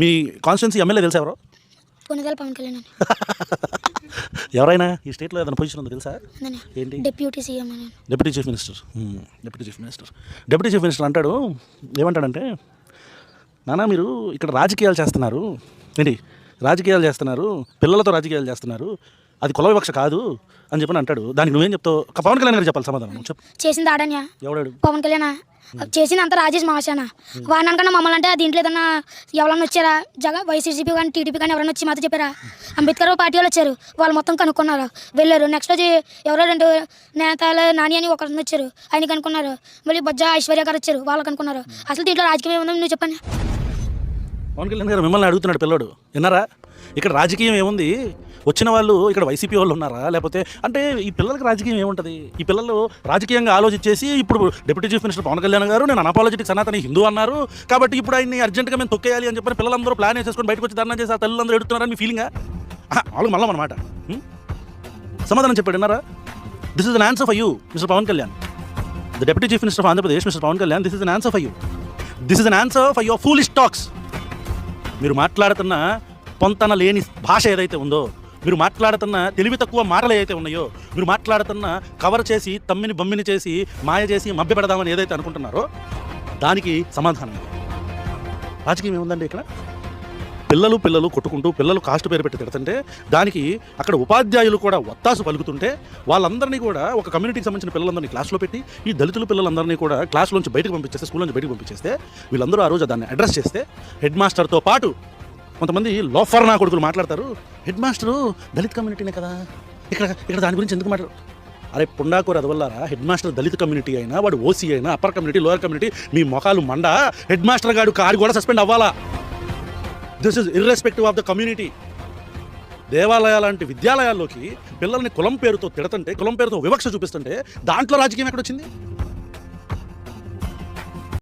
మీ constituency MLA తెలుసా ఎవరో? కొనగల పవన్ కళ్యాణ్ అని. ఎవరైనా ఈ స్టేట్లో ఏదైనా పొజిషన్ ఉందో తెలుసా? ఉందని. ఏంటి? డిప్యూటీ సీఎం అని. Deputy chief minister. Deputy chief minister అంటాడు, ఏమంటాడంటే, నాన్న మీరు ఇక్కడ రాజకీయాలు చేస్తున్నారు ఏంటి, రాజకీయాలు చేస్తున్నారు, పిల్లలతో రాజకీయాలు చేస్తున్నారు, అది కుల వివక్ష కాదు అని చెప్పని అంటాడు. దానికి నువ్వేం చెప్తావు? పవన్ కళ్యాణ్ గారు చెప్పాలి సమాధానం. చెప్పు. చేసింది ఆడన్యా ఎవడాడు? పవన్ కళ్యాణ్. చేసింది అంత రాజేష్ మహాశాన. వాడిని అనుకన్నా మమ్మల్ని అంటే దీంట్లో ఏదన్నా ఎవరన్నా వచ్చారా? వైసీపీ కానీ టీడీపీ కానీ ఎవరైనా వచ్చి మాతో చెప్పారా? అంబేద్కర్ పార్టీ వాళ్ళు వచ్చారు, వాళ్ళు మొత్తం కనుక్కున్నారు, వెళ్ళారు. నెక్స్ట్ రోజు ఎవరో 2 నేతలు నాని అని ఒకరిని వచ్చారు, ఆయన కనుక్కున్నారు. మళ్ళీ బొజ్జ ఐశ్వర్య గారు వచ్చారు, వాళ్ళు కనుక్కున్నారు. అసలు దీంట్లో రాజకీయం ఏముందని నువ్వు చెప్పండి. పవన్ కళ్యాణ్ గారు మిమ్మల్ని అడుగుతున్నాడు పిల్లోడు, విన్నారా? ఇక్కడ రాజకీయం ఏముంది? వచ్చిన వాళ్ళు ఇక్కడ వైసీపీ వాళ్ళు ఉన్నారా? లేకపోతే అంటే ఈ పిల్లలకి రాజకీయం ఏముంటుంది? ఈ పిల్లలు రాజకీయంగా ఆలోచించేసి ఇప్పుడు deputy chief minister Pawan Kalyan garu నేను అనాపాలజెటిక్ సనాతని హిందూ అన్నారు కాబట్టి ఇప్పుడు ఆయన్ని అర్జెంట్గా మేము తొక్కేయాలి అని చెప్పి పిల్లలందరూ ప్లాన్ వేసేసుకొని బయటకు వచ్చి ధర్నా చేసి ఆ తల్లిదండ్రులు ఎడుతున్నారని మీ ఫీలింగా? వాళ్ళు మళ్ళీ అనమాట. సమాధానం చెప్పాడు, విన్నారా? This is an answer for you Mr Pawan Kalyan, the deputy chief minister of Andhra Pradesh Mr Pawan Kalyan. This is an answer for you. This is an answer for your foolish talks. మీరు మాట్లాడుతున్న పొంతన లేని భాష ఏదైతే ఉందో, మీరు మాట్లాడుతున్న తెలివి తక్కువ మాటలు ఏదైతే ఉన్నాయో, మీరు మాట్లాడుతున్న కవర్ చేసి తమ్మిని బొమ్మిని చేసి మాయ చేసి మభ్య పెడదామని ఏదైతే అనుకుంటున్నారో దానికి సమాధానం. రాజకీయం ఏముందండి ఇక్కడ? పిల్లలు కొట్టుకుంటూ పిల్లలు కాస్ట్ పేరు పెట్టి తిడుతుంటే దానికి అక్కడ ఉపాధ్యాయులు కూడా ఒత్తాసు పలుకుతుంటే వాళ్ళందరినీ కూడా ఒక కమ్యూనిటీకి సంబంధించిన పిల్లలందరినీ క్లాస్లో పెట్టి ఈ దళితుల పిల్లలందరినీ కూడా క్లాస్లోంచి బయటకు పంపించేస్తే, స్కూల్ నుంచి బయటకు పంపించేస్తే వీళ్ళందరూ ఆ రోజు దాన్ని అడ్రస్ చేస్తే హెడ్ మాస్టర్తో పాటు కొంతమంది లోఫర్ నా కొడుకులు మాట్లాడతారు, హెడ్ మాస్టరు దళిత కమ్యూనిటీనే కదా, ఇక్కడ దాని గురించి ఎందుకు మాట్లాడు? అరే పుండాకూర అదవల్లారా, హెడ్ మాస్టర్ దళిత కమ్యూనిటీ అయినా వాడు ఓసీ అయినా అప్పర్ కమ్యూనిటీ లోయర్ కమ్యూనిటీ మీ మొఖాలు మండ, హెడ్ మాస్టర్ గారు కారు కూడా సస్పెండ్ అవ్వాలా. This is irrespective of the community. దేవాలయాల లాంటి విద్యాలయాల్లోకి పిల్లల్ని కులం పేరుతో తిడుతుంటే, కులం పేరుతో వివక్ష చూపిస్తుంటే దాంట్లో రాజకీయం ఎక్కడొచ్చింది?